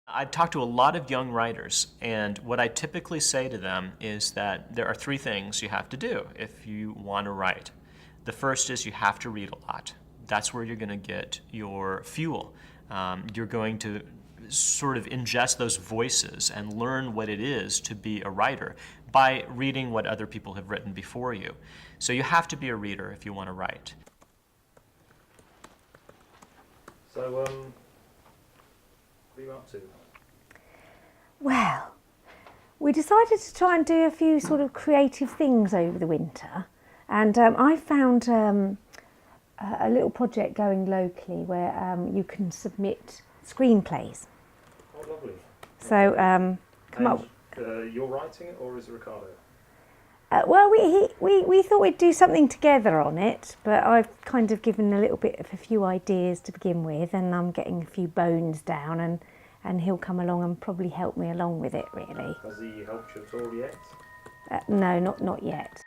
I've talked to a lot of young writers, and what I typically say to them is that there are three things you have to do if you want to write. The first is you have to read a lot. That's where you're going to get your fuel. You're going to sort of ingest those voices and learn what it is to be a writer by reading what other people have written before you. So you have to be a reader if you want to write. So, what are you up to? Well, we decided to try and do a few sort of creative things over the winter, and I found a little project going locally where you can submit screenplays. Oh, lovely. So come up. You're writing it, or is it Ricardo? Well, we thought we'd do something together on it, but I've kind of given a little bit of a few ideas to begin with, and I'm getting a few bones down, and he'll come along and probably help me along with it, really. Has he helped you at all yet? No, not yet.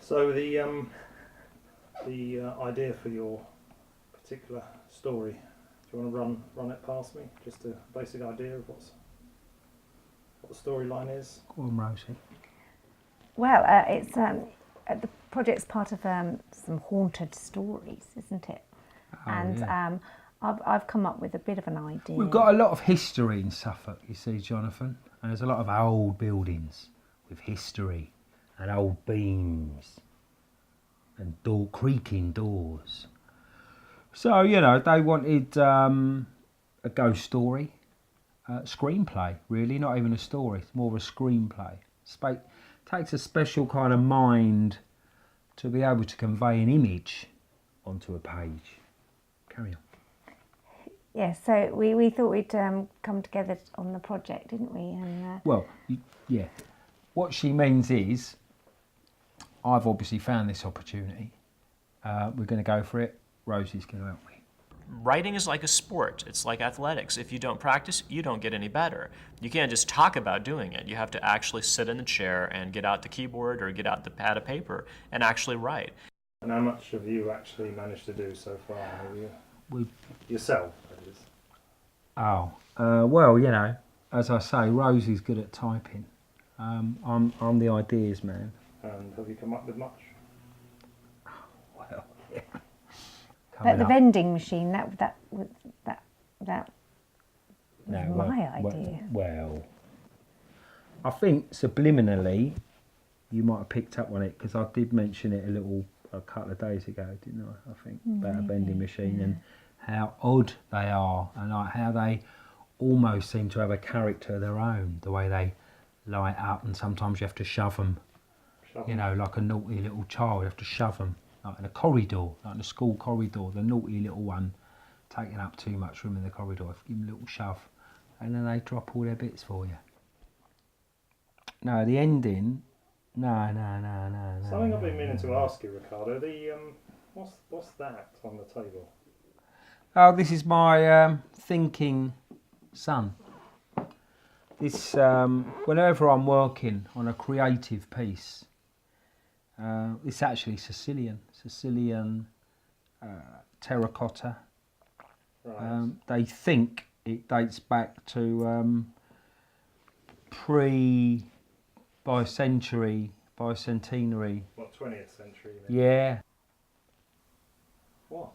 So the idea for your particular story, do you want to run it past me? Just a basic idea of what the storyline is. Go on, Rosie. Well, it's the project's part of some haunted stories, isn't it? Oh, and yeah. I've come up with a bit of an idea. We've got a lot of history in Suffolk, you see, Jonathan, and there's a lot of old buildings with history and old beams and creaking doors. So, you know, they wanted a ghost story, screenplay, really, not even a story, it's more of a screenplay. Takes a special kind of mind to be able to convey an image onto a page. Carry on. Yeah, so we thought we'd come together on the project, didn't we? And Well, yeah. What she means is, I've obviously found this opportunity. We're going to go for it. Rosie's going to help me. Writing is like a sport. It's like athletics. If you don't practice, you don't get any better. You can't just talk about doing it. You have to actually sit in the chair and get out the keyboard or get out the pad of paper and actually write. And how much have you actually managed to do so far? Have you? We Yourself, that is. Well, you know, as I say, Rosie's good at typing. I'm the ideas man. And have you come up with much? Well, yeah. but the vending machine, that was No, my idea. Well, I think subliminally you might have picked up on it because I did mention it a couple of days ago, didn't I? I think about a vending machine and how odd they are, and like how they almost seem to have a character of their own. The way they light up, and sometimes you have to shove them. You know, like a naughty little child, you have to shove them, like in a corridor, like in a school corridor, the naughty little one taking up too much room in the corridor, give them a little shove, and then they drop all their bits for you. No, the ending, no. Something I've been meaning to ask you, Ricardo, what's that on the table? Oh, this is my thinking son. This, whenever I'm working on a creative piece, it's actually Sicilian terracotta. Right. They think it dates back to bicentenary. What, 20th century? Maybe? Yeah. What?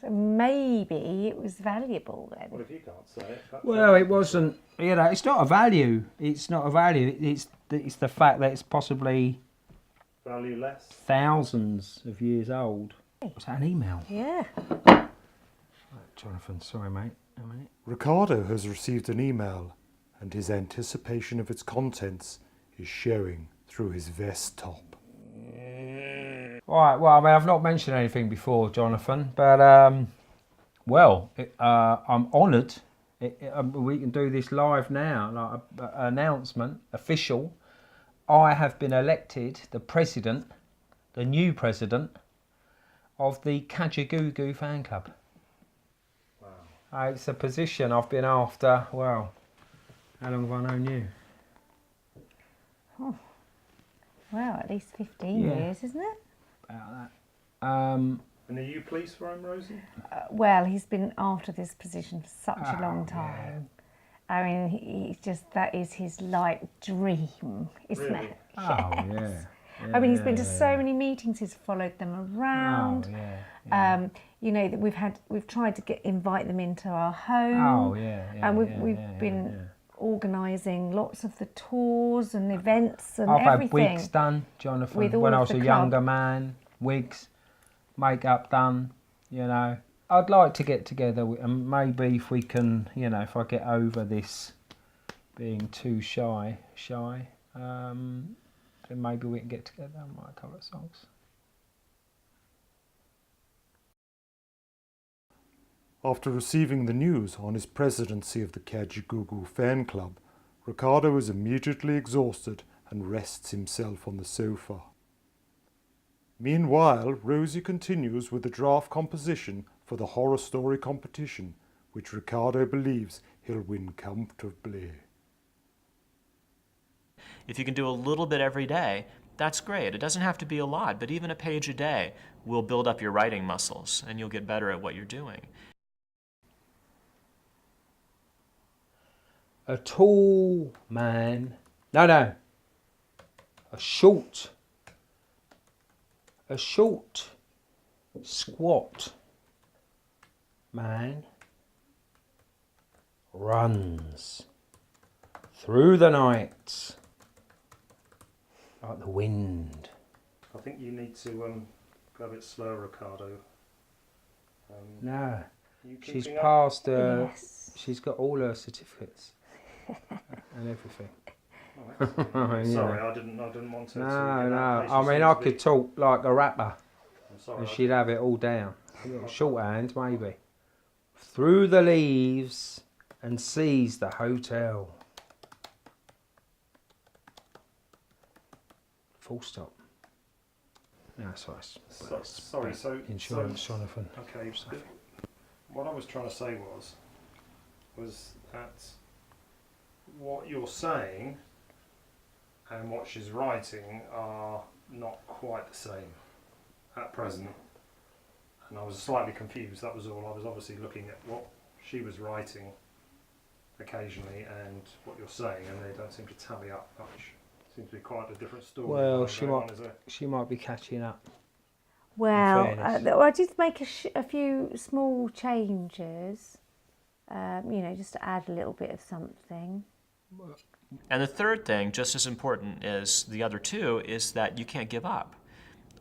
So maybe it was valuable then. What if you can't say it? Well, it wasn't. You know, it's not a value. It's not a value. It's the fact that it's possibly valueless. Thousands of years old. Was that an email? Yeah. Right, Jonathan, sorry, mate. A minute. Ricardo has received an email, and his anticipation of its contents is showing through his vest top. Right, well, I mean, I've not mentioned anything before, Jonathan, but, I'm honoured. We can do this live now, like an announcement, official. I have been elected the president, the new president of the Kajagoogoo fan club. Wow. It's a position I've been after, well, how long have I known you? Oh, well, at least 15 Yeah. years, isn't it? About that. And are you pleased for him, Rosie? Well, he's been after this position for such a long yeah. time. I mean, he's just, that is his dream, isn't Really? it? Oh, Yes. yeah. I mean, he's been to Yeah, so yeah. many meetings. He's followed them around. Oh, yeah. You know, that we've tried to invite them into our home. Oh, yeah. And we've been organising lots of the tours and events and I've everything. had wigs done, Jonathan, with all when I of was the a club. younger man. Wigs, makeup done, you know. I'd like to get together and maybe if we can, you know, if I get over this being too shy, then maybe we can get together and write a couple of songs. After receiving the news on his presidency of the Kajagoogoo fan club, Ricardo is immediately exhausted and rests himself on the sofa. Meanwhile, Rosie continues with the draft composition for the horror story competition, which Ricardo believes he'll win comfortably. If you can do a little bit every day, that's great. It doesn't have to be a lot, but even a page a day will build up your writing muscles and you'll get better at what you're doing. A tall man, a short, squat man runs through the night like the wind. I think you need to go a bit slower, Ricardo. No, You she's keeping up? passed, Yes. she's got all her certificates and everything. Oh, You sorry, know. I didn't want to. No, get that no, place. I You mean seem I to be- could talk like a rapper I'm sorry. and she'd have it all down. Shorthand maybe. Through the leaves and sees the hotel. Full stop. No, Sorry, so insurance, Jonathan. Okay. What I was trying to say was that what you're saying and what she's writing are not quite the same at present. And I was slightly confused, that was all. I was obviously looking at what she was writing occasionally and what you're saying, and they don't seem to tally up much. Seems to be quite a different story. Well, going on, is it? she might be catching up. Well, fairness. I did make a few small changes, you know, just to add a little bit of something. And the third thing, just as important as the other two, is that you can't give up.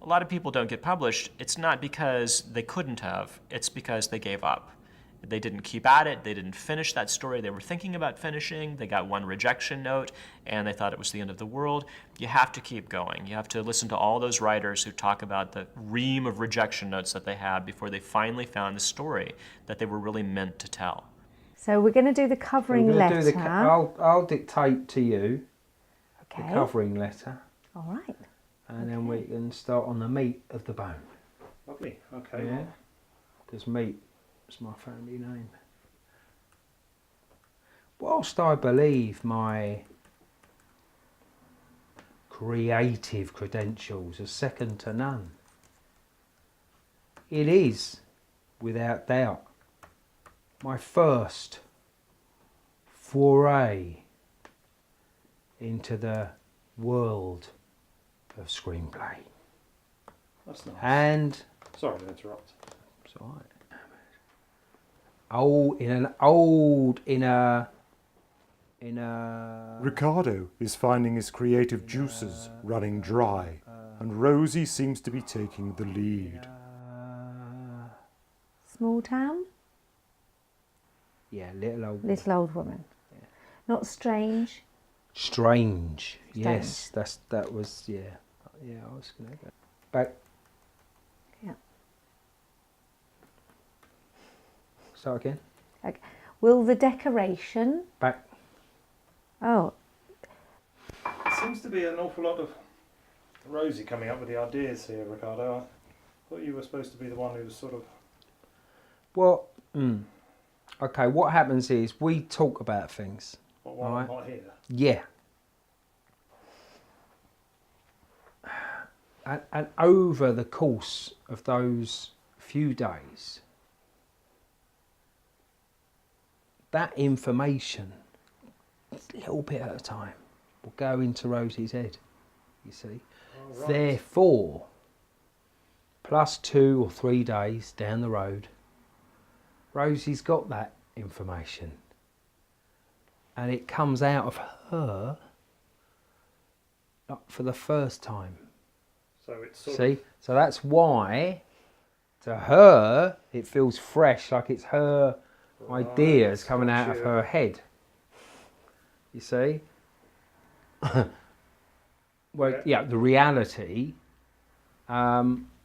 A lot of people don't get published. It's not because they couldn't have, it's because they gave up. They didn't keep at it, they didn't finish that story they were thinking about finishing, they got one rejection note, and they thought it was the end of the world. You have to keep going. You have to listen to all those writers who talk about the ream of rejection notes that they had before they finally found the story that they were really meant to tell. So we're going to do the covering We're gonna letter. do I'll dictate to you Okay. the covering letter, All right. and then we can start on the meat of the bone. Lovely, okay. Yeah, because meat is my family name. Whilst I believe my creative credentials are second to none, it is, without doubt, my first foray into the world of screenplay. That's nice. And Sorry to interrupt. it's all right. In a Ricardo is finding his creative juices running dry, and Rosie seems to be taking the lead. Small town, yeah, little old little old woman. Not strange. strange. Yes, that was yeah. I was gonna go back. Yeah. Start again. Okay. Will the decoration? Back. Oh, Seems to be an awful lot of Rosie coming up with the ideas here, Ricardo. thought you were supposed to be the one who was sort of... Well, okay, what happens is we talk about things. Well, while I'm Right. not here. Yeah. And over the course of those few days, that information, a little bit at a time, will go into Rosie's head, you see. Oh, right. Therefore, plus 2 or 3 days down the road, Rosie's got that information. And it comes out of her not for the first time. So it's sort See? of... So that's why, to her, it feels fresh, like it's her ideas coming out of gotcha. her head. You see? Well, yeah, the reality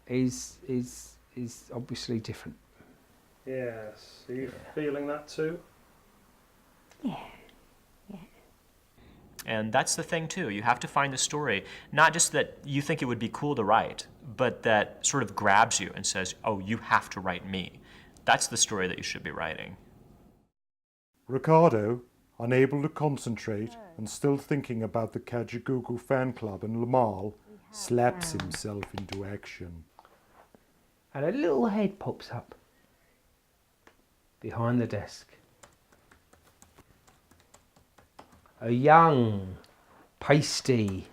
is obviously different. Yes. Are you feeling that too? Yeah. And that's the thing too. You have to find the story, not just that you think it would be cool to write, but that sort of grabs you and says, oh, you have to write me. That's the story that you should be writing. Ricardo, unable to concentrate and still thinking about the Kajagoogoo fan club and Lamal, slaps himself into action. And a little head pops up behind the desk. A young, pasty,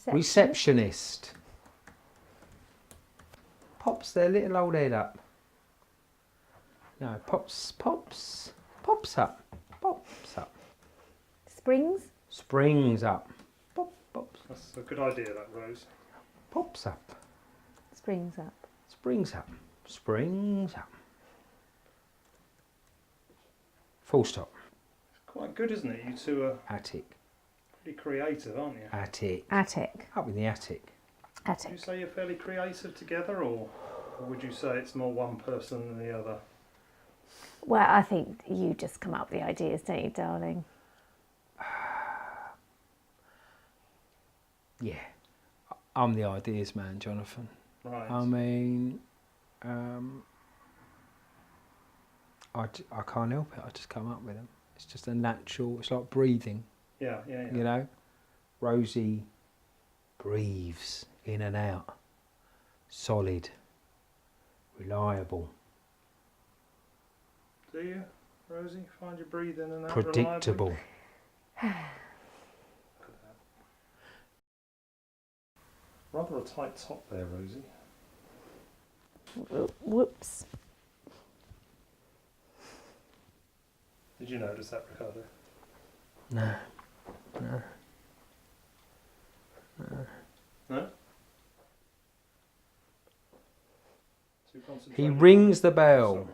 receptionist pops their little old head up. No, pops up. Springs? Springs up. Pops. That's a good idea, that, Rose. Pops up. Springs up. Springs up. Springs up. Full stop. It's quite good, isn't it? You two are Attic. pretty creative, aren't you? Attic. Attic. Up in the attic. Would you Attic. say you're fairly creative together, or would you say it's more one person than the other? Well, I think you just come up with the ideas, don't you, darling? Yeah. I'm the ideas man, Jonathan. Right. I mean, I can't help it. I just come up with them. It's just a natural, it's like breathing, yeah. you know. Rosie breathes in and out. Solid. Reliable. Do you, Rosie, find your breathing and that Predictable. Rather a tight top there, Rosie. Whoops. Did you notice that, Ricardo? No. No? Too He concentrated? rings the bell. Sorry.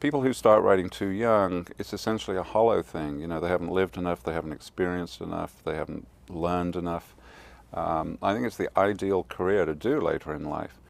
People who start writing too young, it's essentially a hollow thing. You know, they haven't lived enough, they haven't experienced enough, they haven't learned enough. I think it's the ideal career to do later in life.